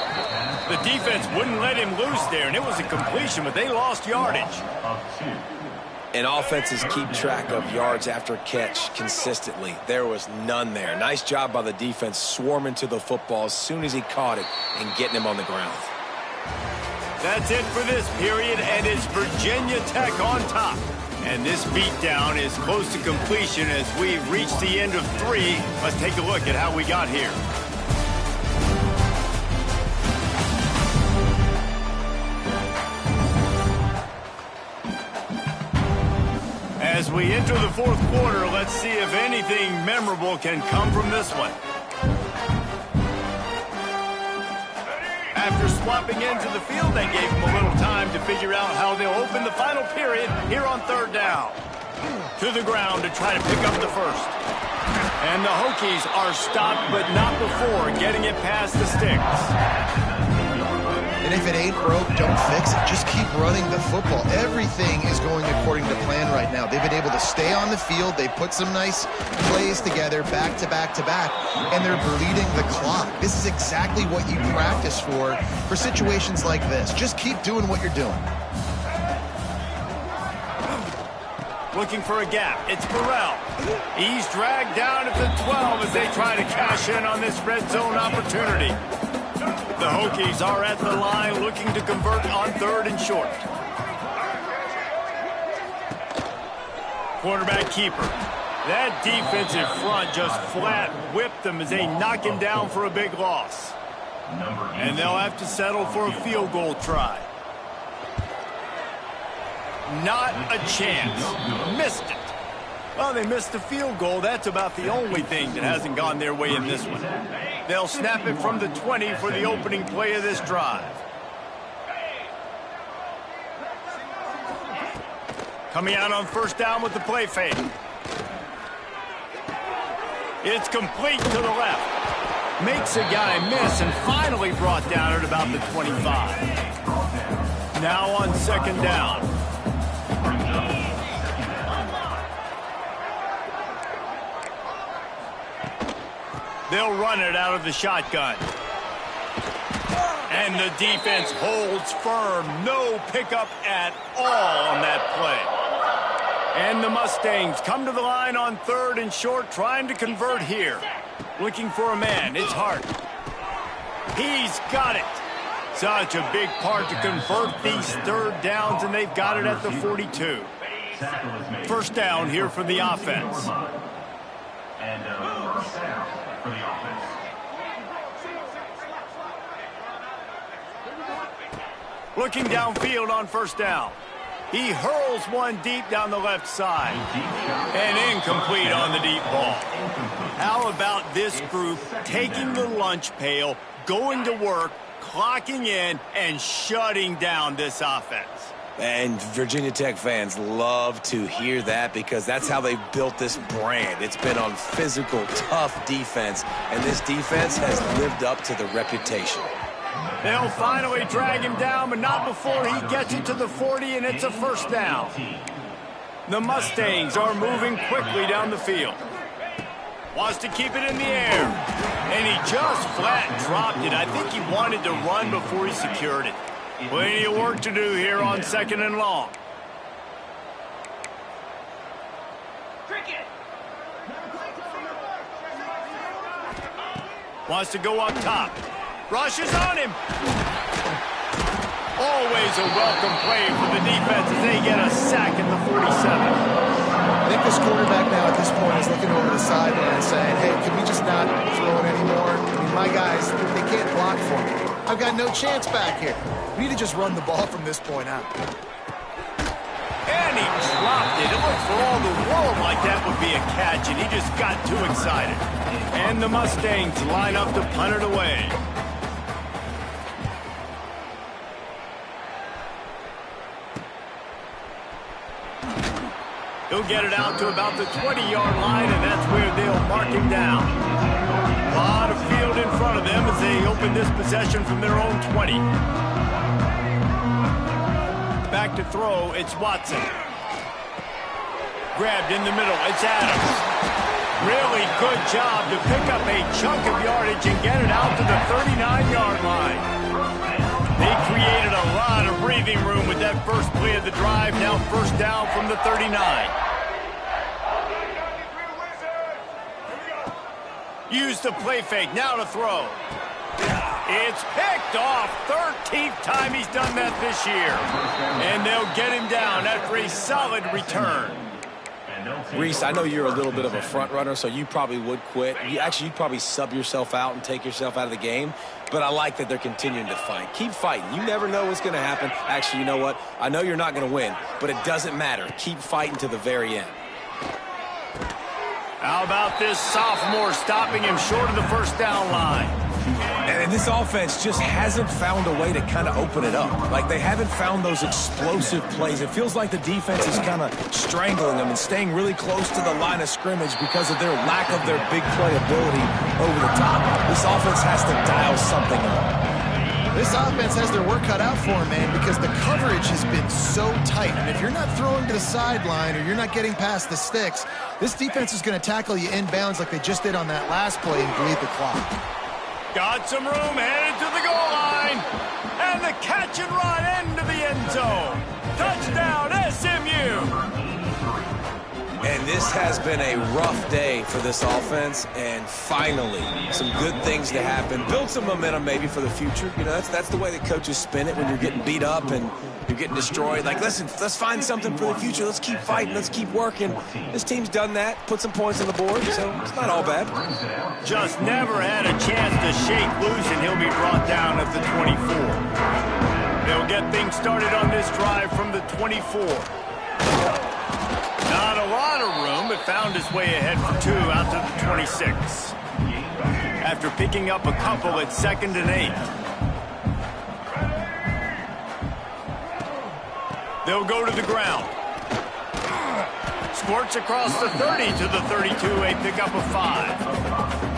The defense wouldn't let him loose there, and it was a completion, but they lost yardage. And offenses keep track of yards after catch consistently. There was none there. Nice job by the defense swarming to the football as soon as he caught it and getting him on the ground. That's it for this period, and it's Virginia Tech on top. And this beatdown is close to completion as we reach the end of 3. Let's take a look at how we got here. As we enter the 4th quarter, let's see if anything memorable can come from this one. After swapping into the field, they gave him a little time to figure out how they'll open the final period here on 3rd down. To the ground to try to pick up the 1st. And the Hokies are stopped, but not before getting it past the sticks. And if it ain't broke, don't fix it. Just keep running the football. Everything is going according to plan right now. They've been able to stay on the field. They put some nice plays together, back to back to back, and they're bleeding the clock. This is exactly what you practice for situations like this. Just keep doing what you're doing. Looking for a gap. It's Burrell. He's dragged down at the 12 as they try to cash in on this red zone opportunity. The Hokies are at the line looking to convert on 3rd and short. Quarterback keeper. That defensive front just flat whipped them as they knock him down for a big loss. And they'll have to settle for a field goal try. Not a chance. Missed it. Well, they missed the field goal. That's about the only thing that hasn't gone their way in this one. They'll snap it from the 20 for the opening play of this drive. Coming out on 1st down with the play fake. It's complete to the left. Makes a guy miss and finally brought down at about the 25. Now on 2nd down. They'll run it out of the shotgun. And the defense holds firm. No pickup at all on that play. And the Mustangs come to the line on 3rd and short, trying to convert here. Looking for a man. It's Hart. He's got it. Such a big part to convert these 3rd downs, and they've got it at the 42. 1st down here for the offense. And 1st down for the offense. Looking downfield on 1st down. He hurls one deep down the left side. And incomplete on the deep ball. How about this group taking the lunch pail, going to work, clocking in, and shutting down this offense? And Virginia Tech fans love to hear that because that's how they've built this brand. It's been on physical, tough defense, and this defense has lived up to the reputation. They'll finally drag him down, but not before he gets it to the 40, and it's a 1st down. The Mustangs are moving quickly down the field. Wants to keep it in the air, and he just flat dropped it. I think he wanted to run before he secured it. Plenty of work to do here on 2nd and long. Wants to go up top. Rushes on him. Always a welcome play for the defense as they get a sack at the 47. I think this quarterback now at this point is looking over the sideline saying, hey, can we just not throw it anymore? I mean, my guys, they can't block for me. I've got no chance back here. We need to just run the ball from this point out. And he dropped it. It looked for all the world like that would be a catch, and he just got too excited. And the Mustangs line up to punt it away. He'll get it out to about the 20-yard line, and that's where they'll mark him down. A lot of field in front of them as they open this possession from their own 20. Back to throw, it's Watson. Grabbed in the middle, it's Adams. Really good job to pick up a chunk of yardage and get it out to the 39-yard line. They created a lot of breathing room with that first play of the drive. Now first down from the 39. Use the play fake, now to throw. It's picked off. 13th time he's done that this year. And they'll get him down after a solid return. Reese, I know you're a little bit of a front runner, so you probably would quit. You'd probably sub yourself out and take yourself out of the game. But I like that they're continuing to fight. Keep fighting. You never know what's going to happen. Actually, you know what? I know you're not going to win, but it doesn't matter. Keep fighting to the very end. How about this sophomore stopping him short of the first down line? And this offense just hasn't found a way to kind of open it up. Like, they haven't found those explosive plays. It feels like the defense is kind of strangling them and staying really close to the line of scrimmage because of their lack of their big play ability over the top. This offense has to dial something up. This offense has their work cut out for them, man, because the coverage has been so tight. And if you're not throwing to the sideline or you're not getting past the sticks, this defense is going to tackle you inbounds like they just did on that last play and bleed the clock. Got some room, headed to the goal line. And the catch and run into the end zone. Touchdown, SMU. And this has been a rough day for this offense, and finally, some good things to happen. Build some momentum maybe for the future. You know, that's the way that coaches spin it when you're getting beat up and you're getting destroyed. Like, listen, let's find something for the future. Let's keep fighting. Let's keep working. This team's done that, put some points on the board, so it's not all bad. Just never had a chance to shake loose, and he'll be brought down at the 24. They'll get things started on this drive from the 24. Not a lot of room, but found his way ahead for two out to the 26. After picking up a couple at 2nd and 8. They'll go to the ground. Squirts across the 30 to the 32, a pickup of 5.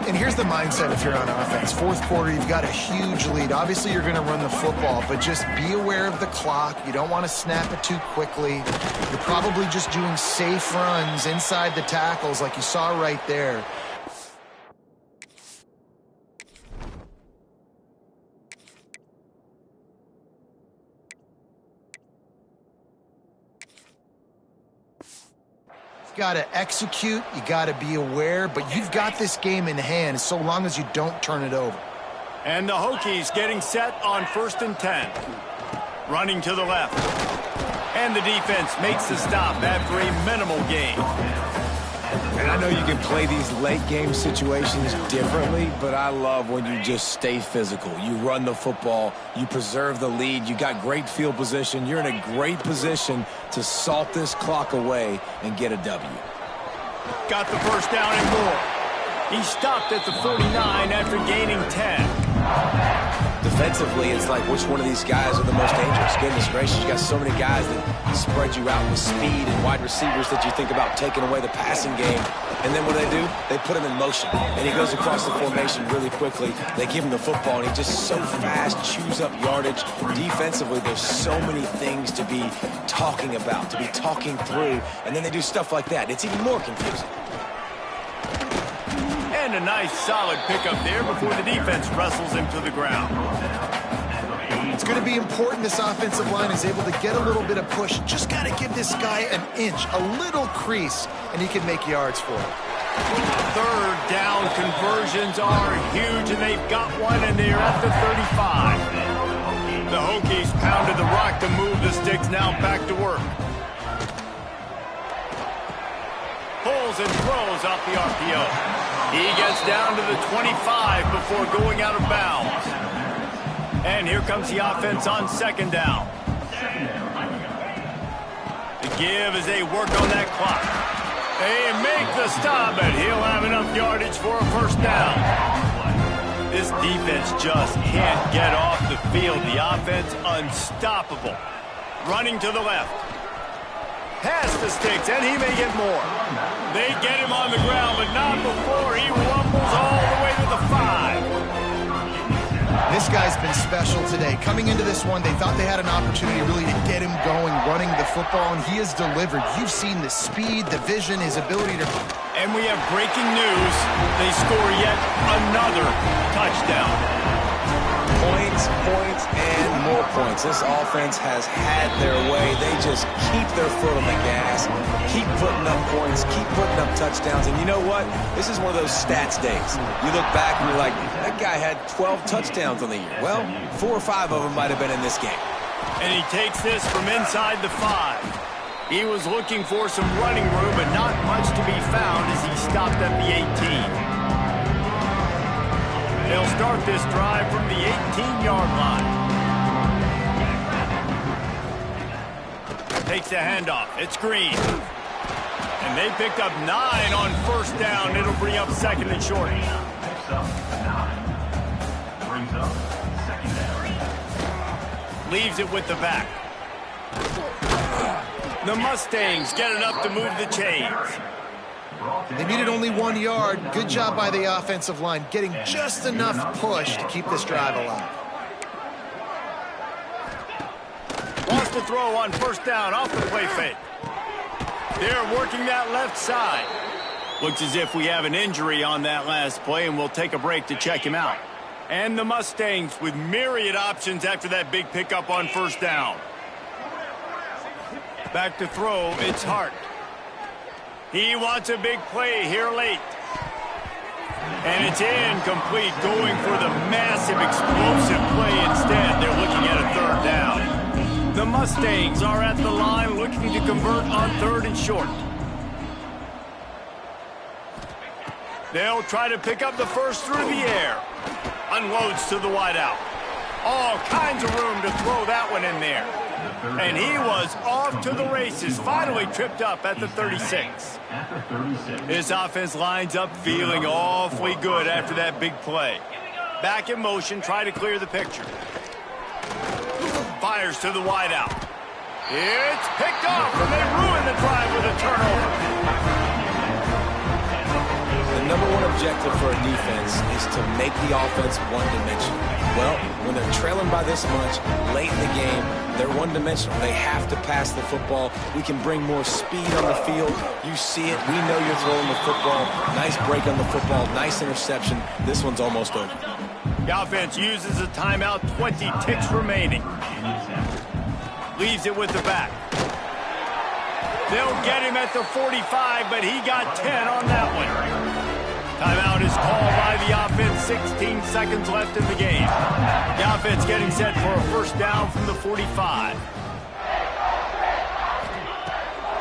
And here's the mindset if you're on offense. Fourth quarter, you've got a huge lead. Obviously, you're going to run the football, but just be aware of the clock. You don't want to snap it too quickly. You're probably just doing safe runs inside the tackles like you saw right there. Got to execute, you got to be aware, but you've got this game in hand so long as you don't turn it over. And the Hokies getting set on 1st and 10. Running to the left. And the defense makes the stop after a minimal gain. And I know you can play these late game situations differently, but I love when you just stay physical. You run the football, you preserve the lead, you got great field position, you're in a great position to salt this clock away and get a W. Got the first down and more. He stopped at the 49 after gaining 10. Defensively, it's like which one of these guys are the most dangerous. Goodness gracious, you got so many guys that spread you out with speed and wide receivers that you think about taking away the passing game. And then what do? They put him in motion. And he goes across the formation really quickly. They give him the football, and he just so fast, chews up yardage. Defensively, there's so many things to be talking about, to be talking through. And then they do stuff like that. It's even more confusing. And a nice solid pickup there before the defense wrestles him to the ground. It's going to be important this offensive line is able to get a little bit of push. Just got to give this guy an inch, a little crease, and he can make yards for it. Third down conversions are huge, and they've got one, and they're at the 35. The Hokies pounded the rock to move the sticks, now back to work. Pulls and throws off the RPO. He gets down to the 25 before going out of bounds. And here comes the offense on second down. The give as they work on that clock. They make the stop, and he'll have enough yardage for a first down. This defense just can't get off the field. The offense unstoppable. Running to the left. Past the sticks, and he may get more. They get him on the ground, but not before he rumbles all the way to the 5. This guy's been special today. Coming into this one, they thought they had an opportunity really to get him going, running the football, and he has delivered. You've seen the speed, the vision, his ability to... And we have breaking news. They score yet another touchdown. Points, points, and more points. This offense has had their way. They just keep their foot on the gas, keep putting up points, keep putting up touchdowns. And you know what? This is one of those stats days. You look back and you're like, that guy had 12 touchdowns on the year. Well, 4 or 5 of them might have been in this game. And he takes this from inside the 5. He was looking for some running room, but not much to be found as he stopped at the 18. They'll start this drive from the 18-yard line. Takes the handoff. It's Green. And they picked up 9 on first down. It'll bring up second and short. Picks up 9. Brings up second down. Leaves it with the back. The Mustangs get enough to move the chains. They needed only 1 yard. Good job by the offensive line, getting just enough push to keep this drive alive. Wants to throw on first down off the play fake. They're working that left side. Looks as if we have an injury on that last play, and we'll take a break to check him out. And the Mustangs with myriad options after that big pickup on first down. Back to throw, it's Hart. He wants a big play here late. And it's incomplete, going for the massive explosive play instead. They're looking at a third down. The Mustangs are at the line looking to convert on third and short. They'll try to pick up the first through the air. Unloads to the wideout. All kinds of room to throw that one in there. And he was off to the races, finally tripped up at the 36. This offense lines up feeling awfully good after that big play. Back in motion, try to clear the picture. Fires to the wideout. It's picked off, and they ruin the drive with a turnover. The number one objective for a defense is to make the offense one-dimensional. Well, when they're trailing by this much, late in the game, they're one-dimensional. They have to pass the football. We can bring more speed on the field. You see it. We know you're throwing the football. Nice break on the football. Nice interception. This one's almost over. The offense uses a timeout, 20 ticks remaining. Leaves it with the back. They'll get him at the 45, but he got 10 on that one. Timeout is called by the offense, 16 seconds left in the game. The offense getting set for a first down from the 45.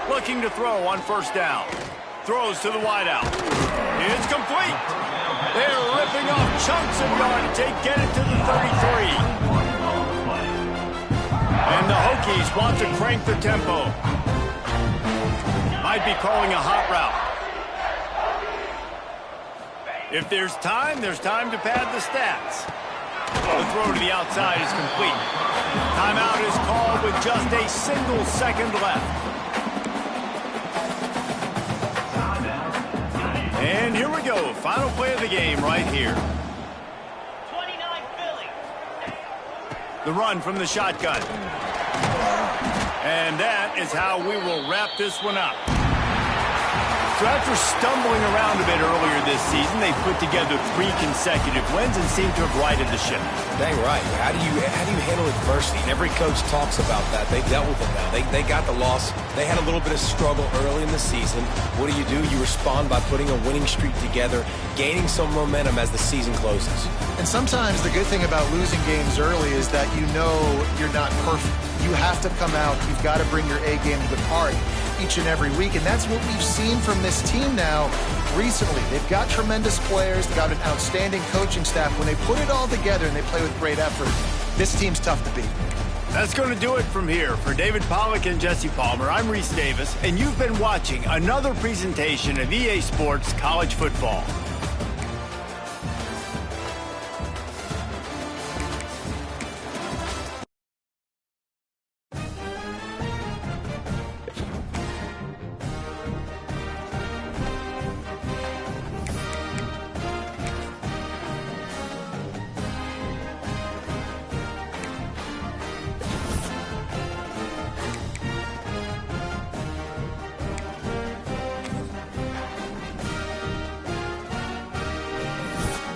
Looking to throw on first down. Throws to the wideout. It's complete. They're ripping off chunks of yardage. They get it to the 33. And the Hokies want to crank the tempo. Might be calling a hot route. If there's time to pad the stats. The throw to the outside is complete. Timeout is called with just a single second left. And here we go. Final play of the game right here. 29 Philly. The run from the shotgun. And that is how we will wrap this one up. So after stumbling around a bit earlier this season, they put together 3 consecutive wins and seem to have righted the ship. Dang right. How do you handle adversity? And every coach talks about that. They dealt with it now. They got the loss. They had a little bit of struggle early in the season. What do? You respond by putting a winning streak together, gaining some momentum as the season closes. And sometimes the good thing about losing games early is that you know you're not perfect. You have to come out. You've got to bring your A game to the party each and every week. And that's what we've seen from this team now recently. They've got tremendous players. They've got an outstanding coaching staff. When they put it all together and they play with great effort, this team's tough to beat. That's going to do it from here. For David Pollack and Jesse Palmer, I'm Reese Davis, and you've been watching another presentation of EA Sports College Football.